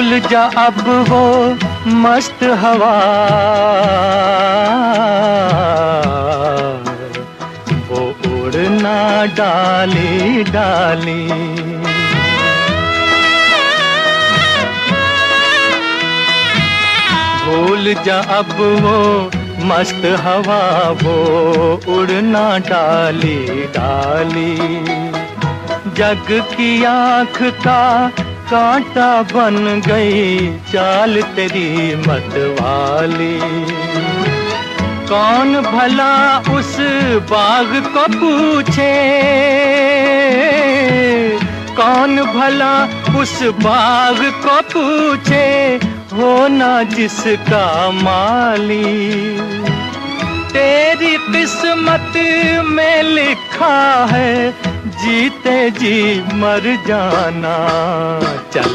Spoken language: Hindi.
भूल जा अब वो मस्त हवा, वो उड़ना डाली डाली। भूल जा अब वो मस्त हवा, वो उड़ना डाली डाली। जग की आँख का कांटा बन गई चाल तेरी मतवाली। कौन भला उस बाग को पूछे, कौन भला उस बाग को पूछे, होना जिसका माली। तेरी किस्मत में लिखा है जीते जी मर जाना। चल